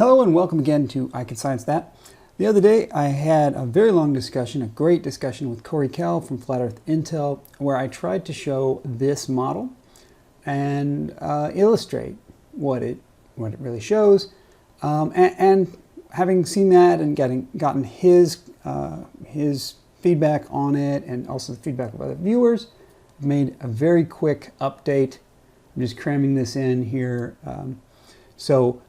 Hello and welcome again to I Can Science That. The other day I had a very long discussion, a great discussion with Corey Kell from Flat Earth Intel, where I tried to show this model and illustrate what it really shows. And having seen that and gotten his feedback on it and also the feedback of other viewers, I've made a very quick update. I'm just cramming this in here. So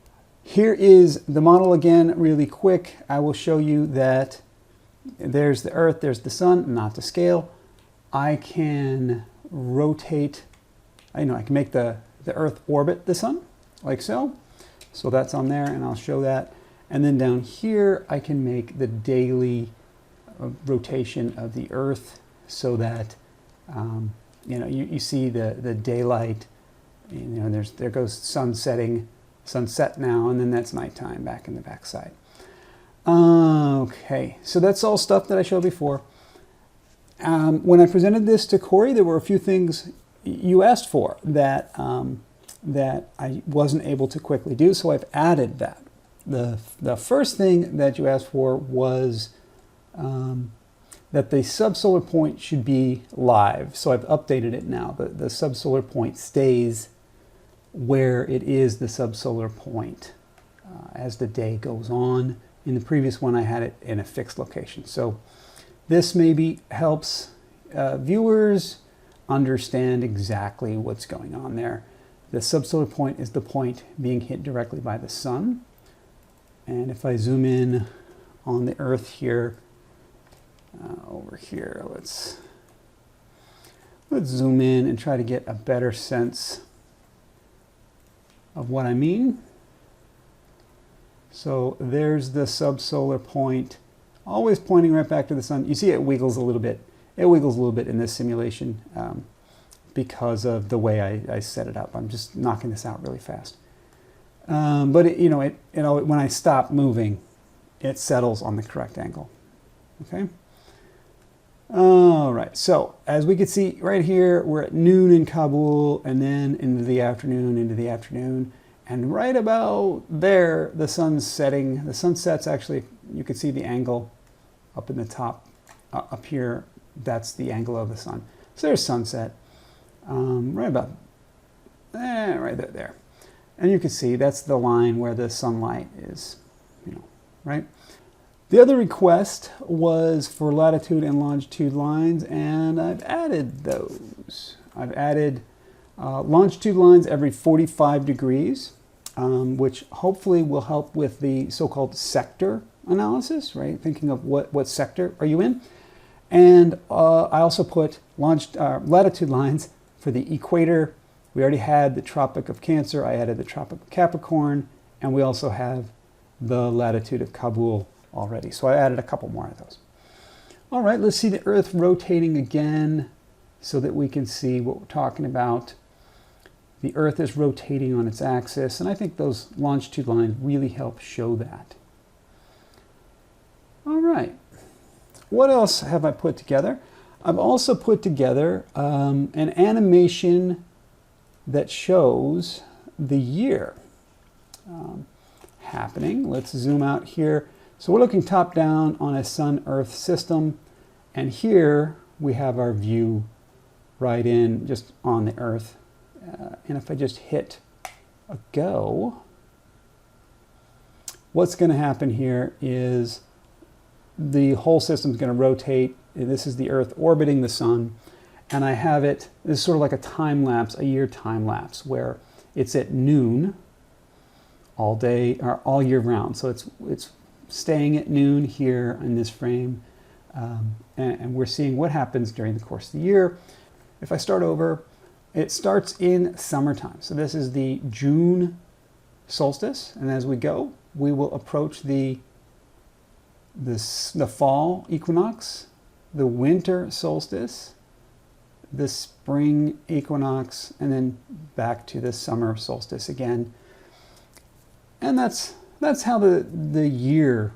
here is the model again, really quick. I will show you that there's the Earth, there's the Sun, not to scale. I can rotate, I can make the Earth orbit the Sun, like so. So that's on there, and I'll show that. And then down here, I can make the daily rotation of the Earth so that, you see the daylight, there goes sun setting, sunset now, and then that's nighttime back in the backside. Okay, so that's all stuff that I showed before. When I presented this to Corey, there were a few things you asked for that that I wasn't able to quickly do, so I've added that. The first thing that you asked for was that the subsolar point should be live, so I've updated it now. The subsolar point stays where it is the subsolar point as the day goes on. In the previous one, I had it in a fixed location. So this maybe helps viewers understand exactly what's going on there. The subsolar point is the point being hit directly by the sun. And if I zoom in on the Earth here, over here, let's zoom in and try to get a better sense of what I mean. So there's the subsolar point, always pointing right back to the sun. You see it wiggles a little bit. It wiggles a little bit in this simulation because of the way I set it up. I'm just knocking this out really fast. But when I stop moving, it settles on the correct angle. Okay. All right. So as we can see right here, we're at noon in Kabul, and then into the afternoon, and right about there, the sun's setting. The sun sets, actually, you can see the angle up in the top, up here. That's the angle of the sun. So there's sunset, right about right there. And you can see that's the line where the sunlight is, right? The other request was for latitude and longitude lines, and I've added those. I've added longitude lines every 45 degrees, which hopefully will help with the so-called sector analysis, right? Thinking of what sector are you in. And I also put latitude lines for the equator. We already had the Tropic of Cancer. I added the Tropic of Capricorn, and we also have the latitude of Kabul already. So I added a couple more of those. All right, let's see the Earth rotating again so that we can see what we're talking about. The Earth is rotating on its axis, and I think those longitude lines really help show that. All right, what else have I put together? I've also put together an animation that shows the year happening. Let's zoom out here. So we're looking top down on a Sun-Earth system, and here we have our view right in just on the Earth. And if I just hit a go, what's going to happen here is the whole system is going to rotate. This is the Earth orbiting the Sun, and I have it, this is sort of like a time lapse, a year time lapse, where it's at noon all day, or all year round. So it's staying at noon here in this frame, and we're seeing what happens during the course of the year. If I start over, it starts in summertime. So this is the June solstice, and as we go, we will approach the fall equinox, the winter solstice, the spring equinox, and then back to the summer solstice again. And that's how the year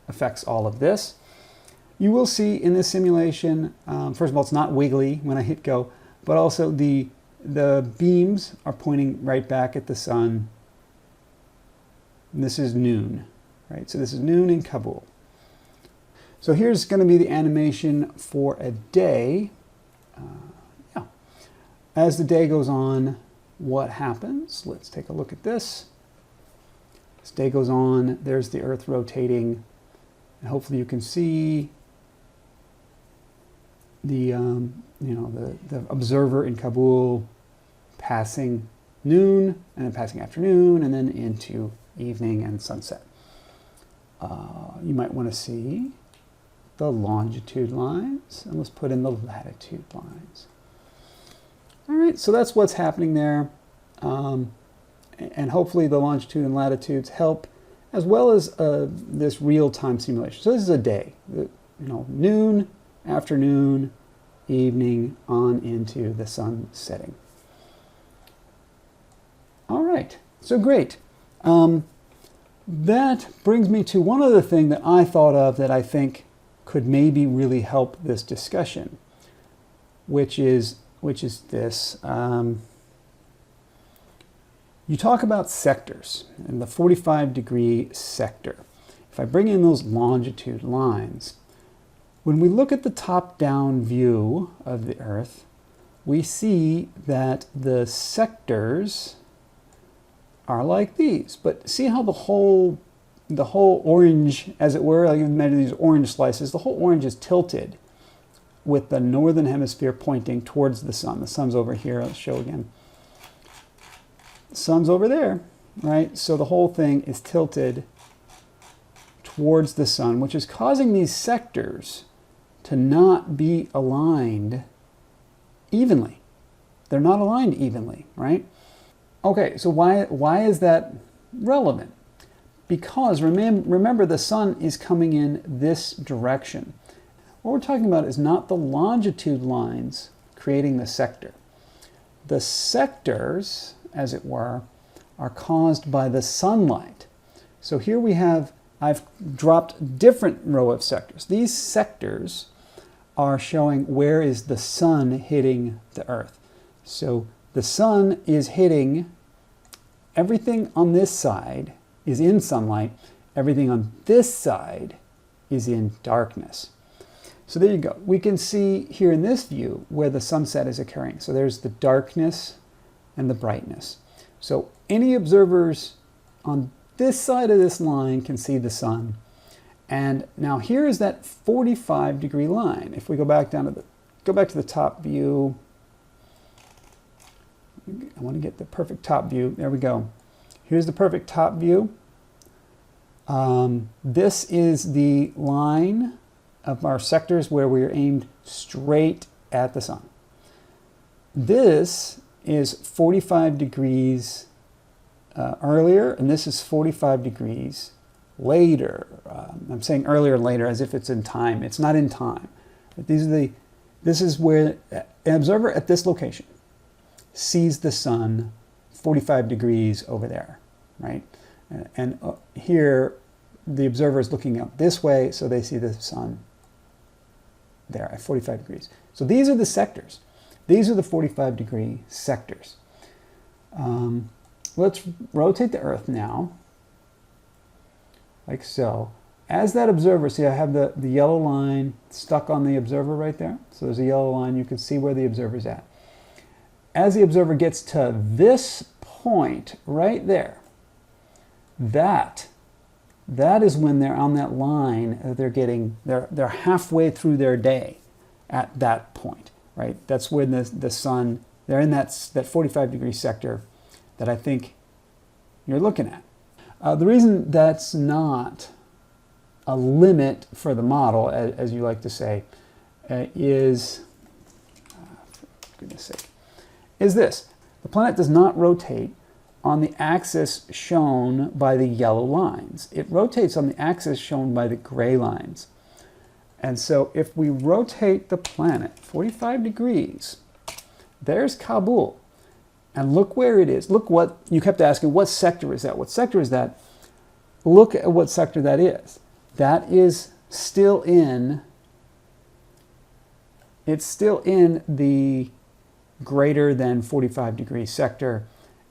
affects all of this. You will see in this simulation, first of all, it's not wiggly when I hit go, but also the beams are pointing right back at the sun and this is noon, right? So this is noon in Kabul. So here's going to be the animation for a day. Yeah. As the day goes on, what happens? Let's take a look at this. As day goes on, there's the Earth rotating, and hopefully you can see the the observer in Kabul passing noon, and then passing afternoon, and then into evening and sunset. You might want to see the longitude lines, and let's put in the latitude lines. All right, so that's what's happening there, and hopefully the longitude and latitudes help, as well as this real-time simulation. So this is a day, noon, afternoon, evening, on into the sun setting. All right, so great. That brings me to one other thing that I thought of that I think could maybe really help this discussion, which is this. You talk about sectors and the 45-degree sector. If I bring in those longitude lines, when we look at the top-down view of the Earth, we see that the sectors are like these. But see how the whole orange, as it were, like you imagine these orange slices, the whole orange is tilted with the northern hemisphere pointing towards the sun. The sun's over here. Let's show again. The sun's over there, right? So the whole thing is tilted towards the sun, which is causing these sectors to not be aligned evenly. They're not aligned evenly, right? Okay, so why is that relevant? Because remember the sun is coming in this direction. What we're talking about is not the longitude lines creating the sector. The sectors, as it were, are caused by the sunlight. So here I've dropped different row of sectors. These sectors are showing where is the sun hitting the Earth. So the sun is hitting everything on this side is in sunlight, everything on this side is in darkness. So there you go. We can see here in this view where the sunset is occurring. So there's the darkness and the brightness. So any observers on this side of this line can see the sun. And now here is that 45-degree line. If we go back to the top view, I want to get the perfect top view. There we go. Here's the perfect top view. This is the line of our sectors where we are aimed straight at the sun. This is 45 degrees earlier, and this is 45 degrees later. I'm saying earlier and later as if it's in time. It's not in time. But this is where an observer at this location sees the sun 45 degrees over there, right? And here, the observer is looking out this way, so they see the sun there at 45 degrees. So these are the sectors. These are the 45-degree sectors. Let's rotate the Earth now, like so. As that observer, see I have the yellow line stuck on the observer right there. So there's a yellow line. You can see where the observer's at. As the observer gets to this point right there, that is when they're on that line. They're halfway through their day at that point, right? That's when the sun, they're in that 45-degree sector that I think you're looking at. The reason that's not a limit for the model, as you like to say, is, for goodness sake, is this. The planet does not rotate on the axis shown by the yellow lines. It rotates on the axis shown by the gray lines. And so if we rotate the planet 45 degrees, there's Kabul. And look where it is. Look what, you kept asking, what sector is that? What sector is that? Look at what sector that is. That is still in, it's still in the greater than 45 degree sector.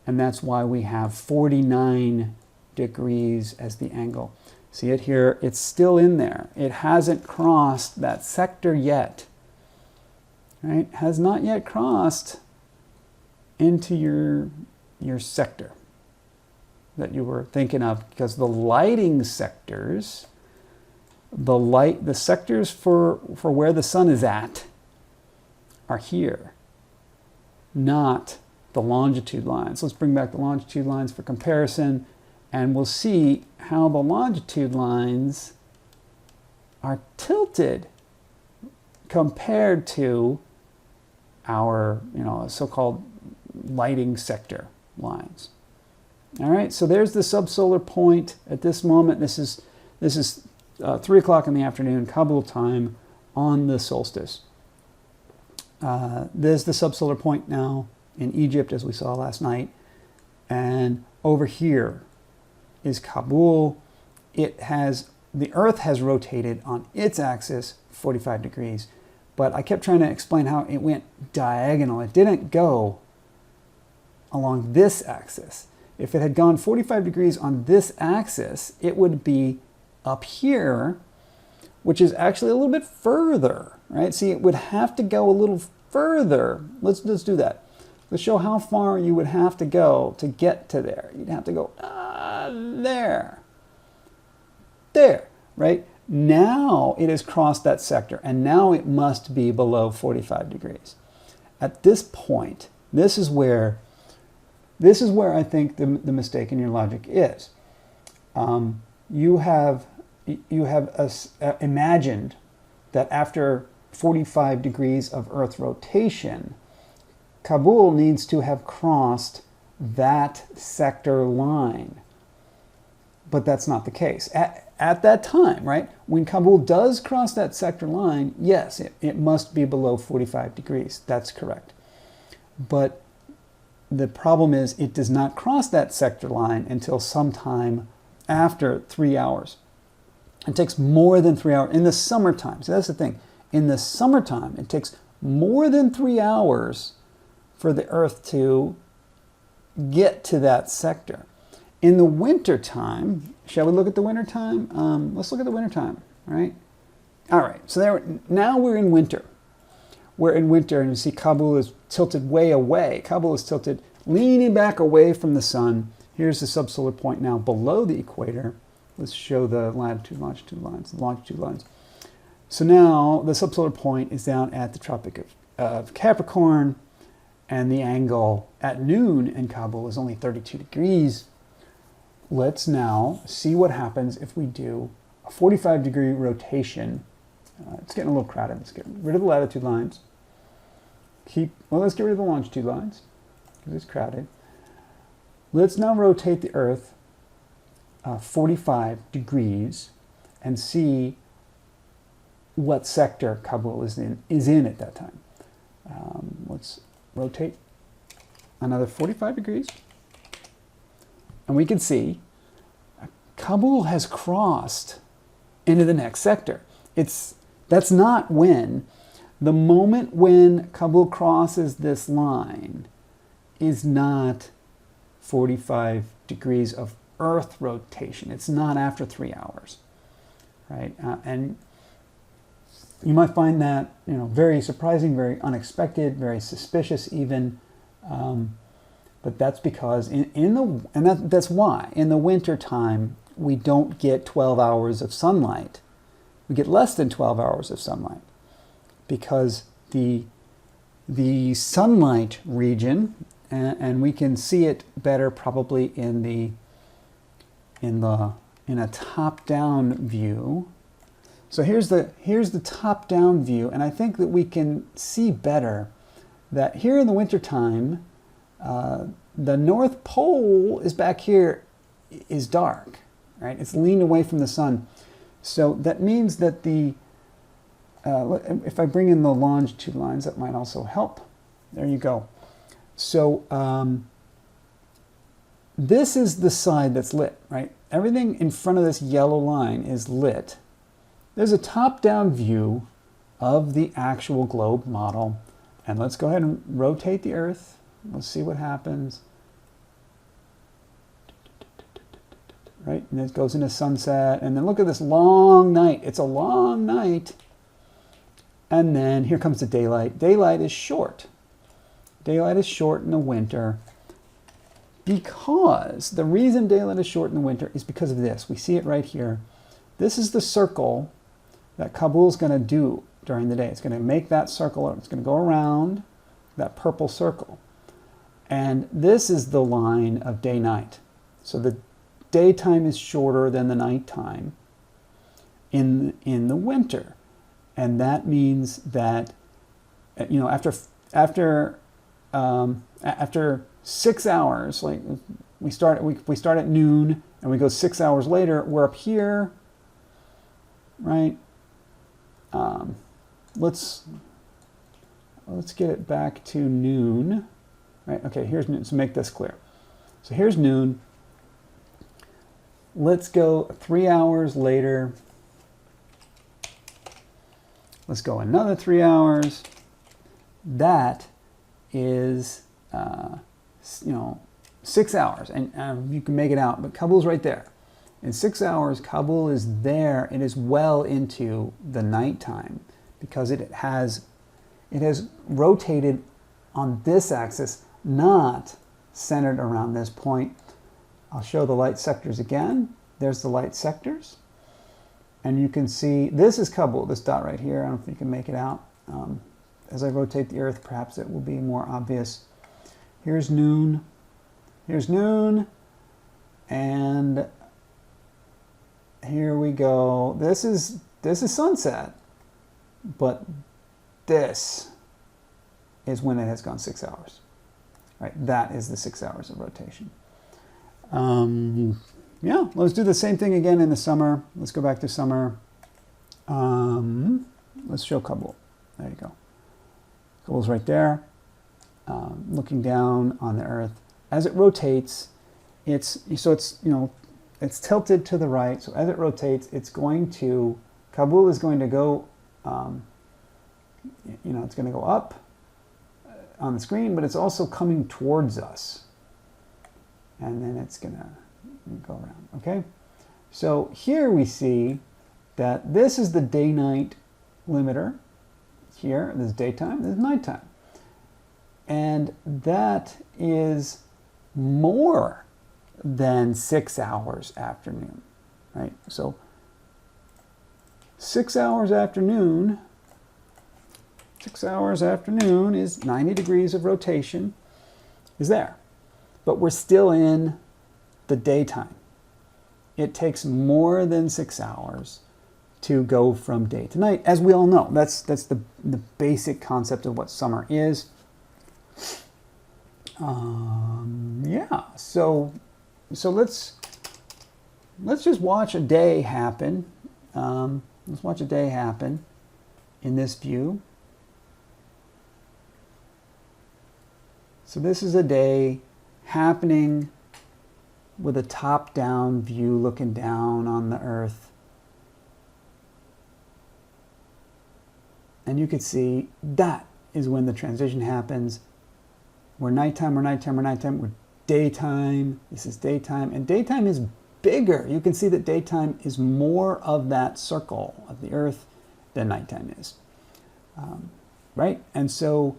And that's why we have 49 degrees as the angle. See it here? It's still in there. It hasn't crossed that sector yet. Right? Has not yet crossed into your sector that you were thinking of, because the lighting sectors, the sectors for where the sun is at are here, not the longitude lines. Let's bring back the longitude lines for comparison, and we'll see how the longitude lines are tilted compared to our, so-called lighting sector lines. All right, so there's the subsolar point at this moment. This is 3 o'clock in the afternoon, Kabul time, on the solstice. There's the subsolar point now in Egypt, as we saw last night. And over here is Kabul. The Earth has rotated on its axis 45 degrees. But I kept trying to explain how it went diagonal. It didn't go along this axis. If it had gone 45 degrees on this axis, it would be up here, which is actually a little bit further, right? See, it would have to go a little further. Let's do that. Let's show how far you would have to go to get to there. You'd have to go there. There, right? Now it has crossed that sector, and now it must be below 45 degrees. At this point, this is where I think the mistake in your logic is. You have imagined that after 45 degrees of Earth rotation, Kabul needs to have crossed that sector line. But that's not the case. At that time, right, when Kabul does cross that sector line, yes, it must be below 45 degrees. That's correct. But the problem is it does not cross that sector line until sometime after 3 hours. It takes more than 3 hours in the summertime. So that's the thing. In the summertime, it takes more than 3 hours for the Earth to get to that sector. In the wintertime, shall we look at the wintertime? Let's look at the wintertime, right? All right, so now we're in winter. We're in winter, and you see Kabul is tilted way away. Kabul is tilted, leaning back away from the sun. Here's the subsolar point now below the equator. Let's show the latitude, longitude lines. So now the subsolar point is down at the Tropic of Capricorn, and the angle at noon in Kabul is only 32 degrees. Let's now see what happens if we do a 45-degree rotation. It's getting a little crowded. Let's get rid of the latitude lines. Let's get rid of the longitude lines because it's crowded. Let's now rotate the Earth 45 degrees and see what sector Kabul is in at that time. Let's rotate another 45 degrees. And we can see Kabul has crossed into the next sector. That's not when. The moment when Kabul crosses this line is not 45 degrees of Earth rotation. It's not after 3 hours, right? And you might find that very surprising, very unexpected, very suspicious even. But that's because that's why in the winter time we don't get 12 hours of sunlight. We get less than 12 hours of sunlight because the sunlight region, and we can see it better probably in a top-down view. So here's the top-down view, and I think that we can see better that here in the wintertime, the North Pole is back here, is dark, right? It's leaned away from the sun. So that means that if I bring in the longitude lines, that might also help. There you go. So this is the side that's lit, right? Everything in front of this yellow line is lit. There's a top-down view of the actual globe model. And let's go ahead and rotate the Earth. Let's see what happens. and it goes into sunset, and then look at this long night. It's a long night. And then here comes the daylight. Daylight is short. Daylight is short in the winter because the reason daylight is short in the winter is because of this. We see it right here. This is the circle that Kabul is going to do during the day. It's going to make that circle. It's going to go around that purple circle. And this is the line of day-night. So the daytime is shorter than the nighttime in the winter. And that means that, you know, after 6 hours, like we start at noon and we go 6 hours later, we're up here, right? Let's get it back to noon, right? Okay, here's noon. So make this clear. So here's noon. Let's go 3 hours later. Let's go another 3 hours. That is, 6 hours, and you can make it out, but Kabul's right there. In 6 hours, Kabul is there. It is well into the nighttime because it has rotated on this axis, not centered around this point. I'll show the light sectors again. There's the light sectors. And you can see, this is Kabul, this dot right here. I don't know if you can make it out. As I rotate the Earth, perhaps it will be more obvious. Here's noon. Here's noon. And here we go. This is sunset. But this is when it has gone 6 hours. Right? That is the 6 hours of rotation. Yeah, let's do the same thing again in the summer. Let's go back to summer. Let's show Kabul. There you go. Kabul's right there, looking down on the Earth. As it rotates, it's tilted to the right. So as it rotates, Kabul is going to go, it's going to go up on the screen, but it's also coming towards us. And then it's going to go around, okay? So here we see that this is the day-night limiter. Here, this is daytime, this is nighttime. And that is more than 6 hours afternoon, right? So 6 hours afternoon, 6 hours afternoon is 90 degrees of rotation is there. But we're still in the daytime. It takes more than 6 hours to go from day to night, as we all know. That's the basic concept of what summer is. Yeah. So let's just watch a day happen. Let's watch a day happen in this view. So this is a day happening with a top-down view looking down on the Earth. And you can see that is when the transition happens. We're nighttime, we're daytime. This is daytime, and daytime is bigger. You can see that daytime is more of that circle of the Earth than nighttime is. Right? And so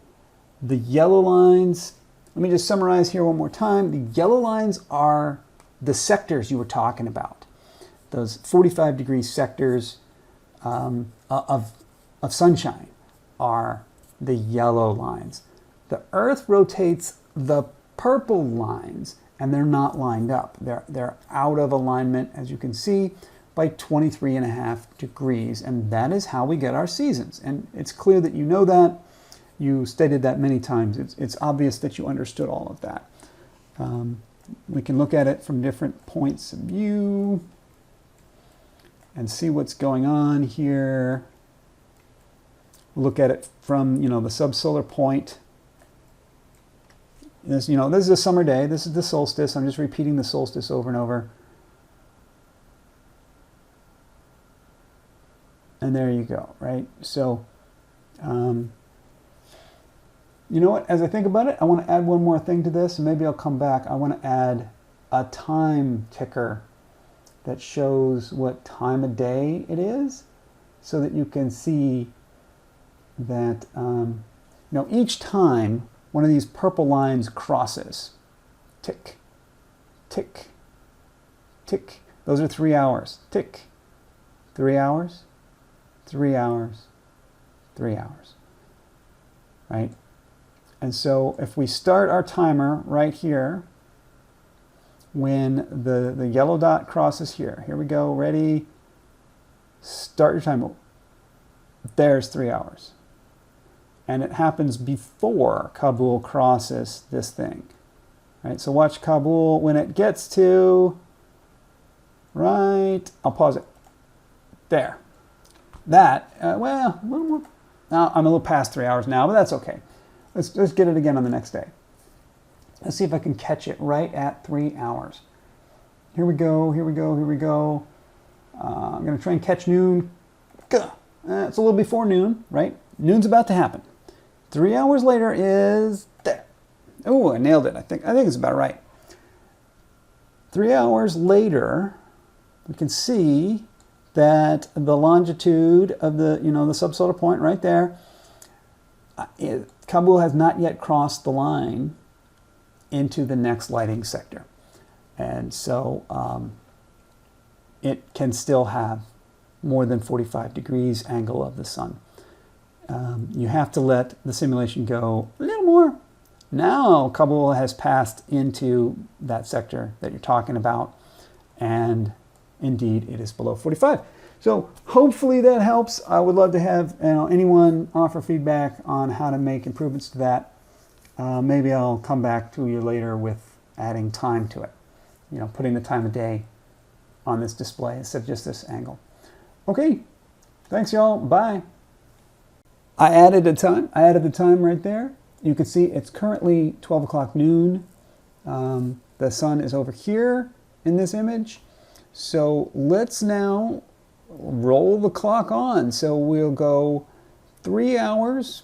the yellow lines, let me just summarize here one more time. The yellow lines are the sectors you were talking about. Those 45-degree sectors of sunshine are the yellow lines. The Earth rotates the purple lines, and they're not lined up. They're out of alignment, as you can see, by 23.5 degrees, and that is how we get our seasons. And it's clear that you know that. You stated that many times. It's obvious that you understood all of that. We can look at it from different points of view and see what's going on here. We'll look at it from, the subsolar point. This is a summer day. This is the solstice. I'm just repeating the solstice over and over. And there you go, right? So, you know what? As I think about it, I want to add one more thing to this, and maybe I'll come back. I want to add a time ticker that shows what time of day it is, so that you can see that each time one of these purple lines crosses, tick, tick, tick. Those are 3 hours. Tick, 3 hours, 3 hours, 3 hours, right? And so if we start our timer right here, when the yellow dot crosses here we go, ready, start your timer. There's 3 hours. And it happens before Kabul crosses this thing. Right? So watch Kabul when it gets to, right, I'll pause it. There. That, well, a little more. Now, I'm a little past 3 hours now, but that's okay. Let's get it again on the next day. Let's see if I can catch it right at 3 hours. Here we go, here we go, here we go. I'm going to try and catch noon. It's a little before noon, right? Noon's about to happen. 3 hours later is there. Oh, I nailed it. I think it's about right. 3 hours later, we can see that the longitude of the the subsolar point right there, Kabul has not yet crossed the line into the next lighting sector, and so it can still have more than 45 degrees angle of the sun. You have to let the simulation go a little more. Now Kabul has passed into that sector that you're talking about, and indeed it is below 45. So hopefully that helps. I would love to have anyone offer feedback on how to make improvements to that. Maybe I'll come back to you later with adding time to it, putting the time of day on this display instead of just this angle. Okay, thanks y'all, bye. I added the time right there. You can see it's currently 12 o'clock noon. The sun is over here in this image. So let's now roll the clock on. So we'll go 3 hours,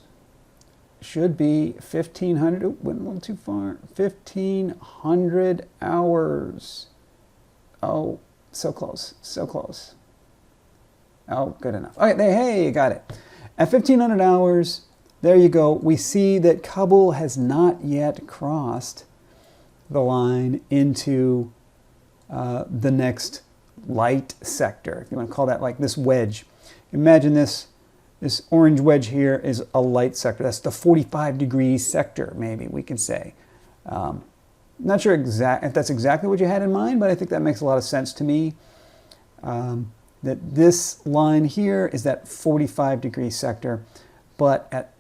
should be 1,500, oh, went a little too far, 1,500 hours. Oh, so close, so close. Oh, good enough. Okay, hey, you got it. At 1,500 hours, there you go. We see that Kabul has not yet crossed the line into the next light sector, if you want to call that, like this wedge. Imagine this orange wedge here is a light sector. That's the 45 degree sector, maybe we can say. Not sure if that's exactly what you had in mind, but I think that makes a lot of sense to me. That this line here is that 45 degree sector, but at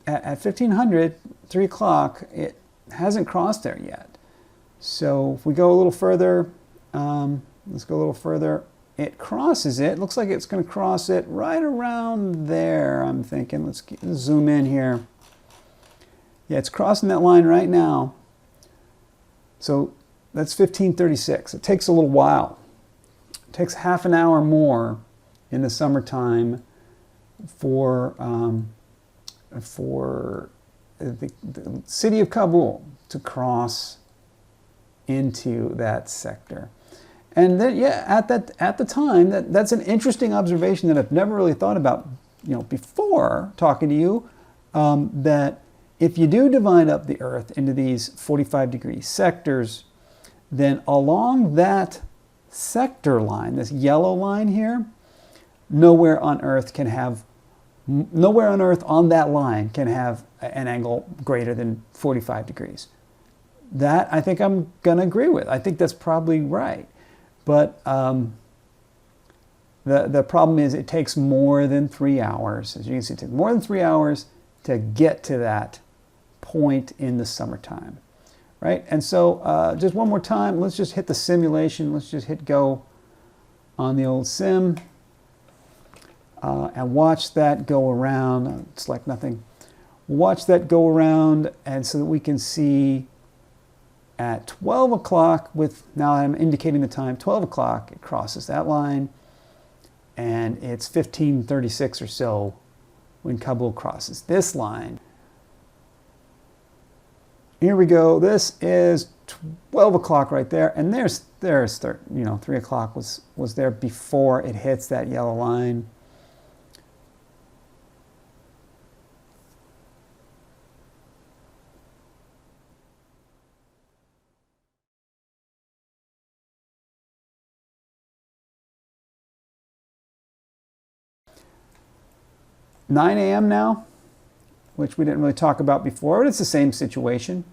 1,500, 3 o'clock, it hasn't crossed there yet. So if we go a little further, let's go a little further. It crosses it. Looks like it's going to cross it right around there, I'm thinking. Let's zoom in here. Yeah, it's crossing that line right now. So that's 1536. It takes a little while. It takes half an hour more in the summertime for the city of Kabul to cross into that sector. And then, yeah, at the time, that's an interesting observation that I've never really thought about, before talking to you, that if you do divide up the Earth into these 45 degree sectors, then along that sector line, this yellow line here, nowhere on Earth on that line can have an angle greater than 45 degrees. That I think I'm going to agree with. I think that's probably right. But the problem is it takes more than 3 hours. As you can see, it takes more than 3 hours to get to that point in the summertime, right? And so just one more time, let's just hit the simulation. Let's just hit go on the old sim and watch that go around. Select nothing. Watch that go around, and so that we can see at 12 o'clock, now I'm indicating the time, 12 o'clock, it crosses that line, and it's 1536 or so when Kabul crosses this line. Here we go, this is 12 o'clock right there, and there's there's 3 o'clock was there before it hits that yellow line. (9 a.m. now, which we didn't really talk about before, but it's the same situation.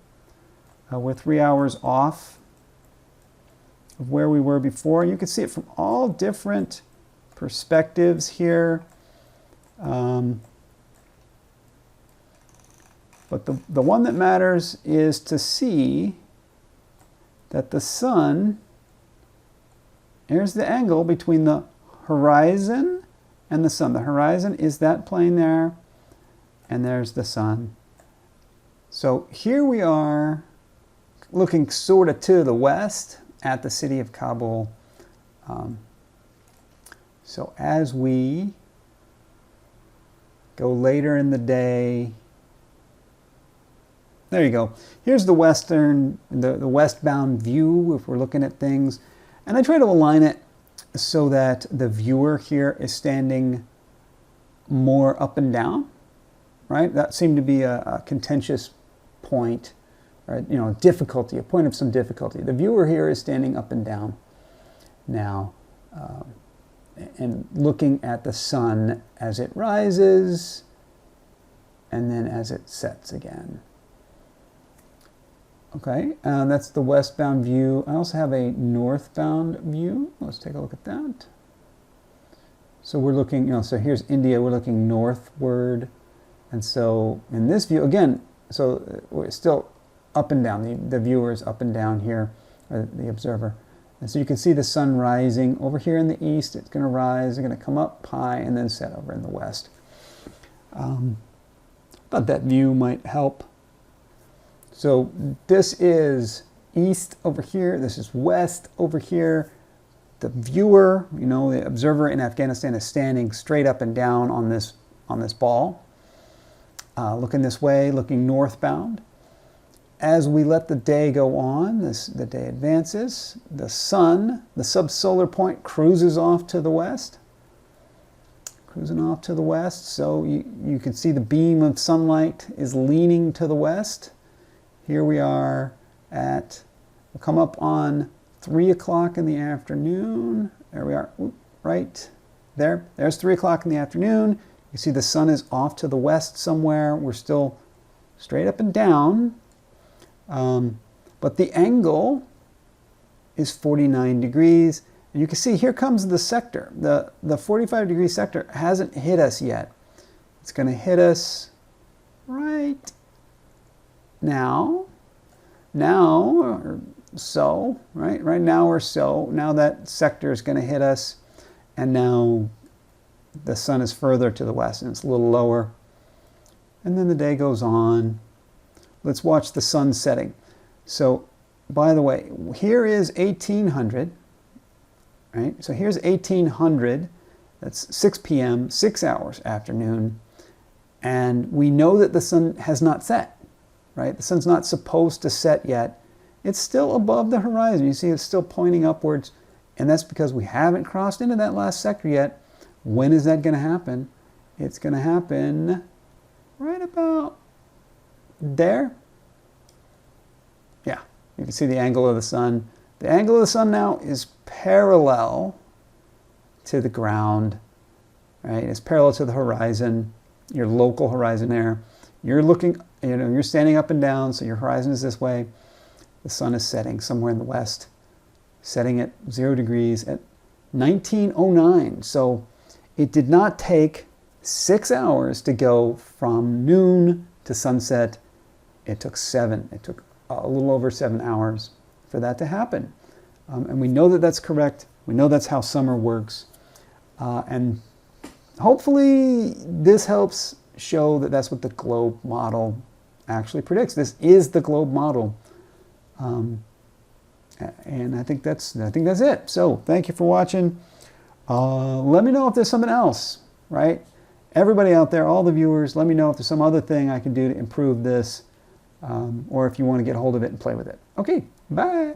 We're 3 hours off of where we were before. You can see it from all different perspectives here. But the one that matters is to see that the sun, here's the angle between the horizon and the sun. The horizon is that plane there, and there's the sun. So here we are looking sort of to the west at the city of Kabul. So as we go later in the day, there you go. Here's the the westbound view if we're looking at things. And I try to align it so that the viewer here is standing more up and down, right? That seemed to be a contentious point, right? Difficulty, a point of some difficulty. The viewer here is standing up and down now, and looking at the sun as it rises and then as it sets again. Okay, that's the westbound view. I also have a northbound view. Let's take a look at that. So we're looking, so here's India, we're looking northward. And so in this view, again, so we're still up and down. The viewer is up and down here, or the observer. And so you can see the sun rising over here in the east. It's going to rise, it's going to come up high and then set over in the west. Thought that view might help. So this is east over here, this is west over here. The viewer, the observer in Afghanistan is standing straight up and down on this ball, looking this way, looking northbound. As we let the day go on, the day advances, the sun, the subsolar point, cruises off to the west. Cruising off to the west, so you can see the beam of sunlight is leaning to the west. Here we are we'll come up on 3 o'clock in the afternoon. There we are, right there. There's 3 o'clock in the afternoon. You see the sun is off to the west somewhere. We're still straight up and down. But the angle is 49 degrees. And you can see here comes the sector. The 45 degree sector hasn't hit us yet. It's going to hit us right now, or so, right now or so. Now that sector is going to hit us, and now the sun is further to the west and it's a little lower. And then the day goes on. Let's watch the sun setting. So, by the way, here is 1800, right? So here's 1800, that's 6 p.m., 6 hours afternoon, and we know that the sun has not set. Right? The sun's not supposed to set yet. It's still above the horizon. You see it's still pointing upwards, and that's because we haven't crossed into that last sector yet. When is that going to happen? It's going to happen right about there. Yeah, you can see the angle of the sun. The angle of the sun now is parallel to the ground, right? It's parallel to the horizon, your local horizon there. You're looking, you're standing up and down, so your horizon is this way. The sun is setting somewhere in the west, setting at 0 degrees at 1909. So it did not take 6 hours to go from noon to sunset. It took 7. It took a little over 7 hours for that to happen. And we know that that's correct. We know that's how summer works. And hopefully this helps show that that's what the globe model actually predicts. This is the globe model, and I think that's it. So thank you for watching. Let me know if there's something else, right? Everybody out there, all the viewers, let me know if there's some other thing I can do to improve this, or if you want to get a hold of it and play with it. Okay, bye.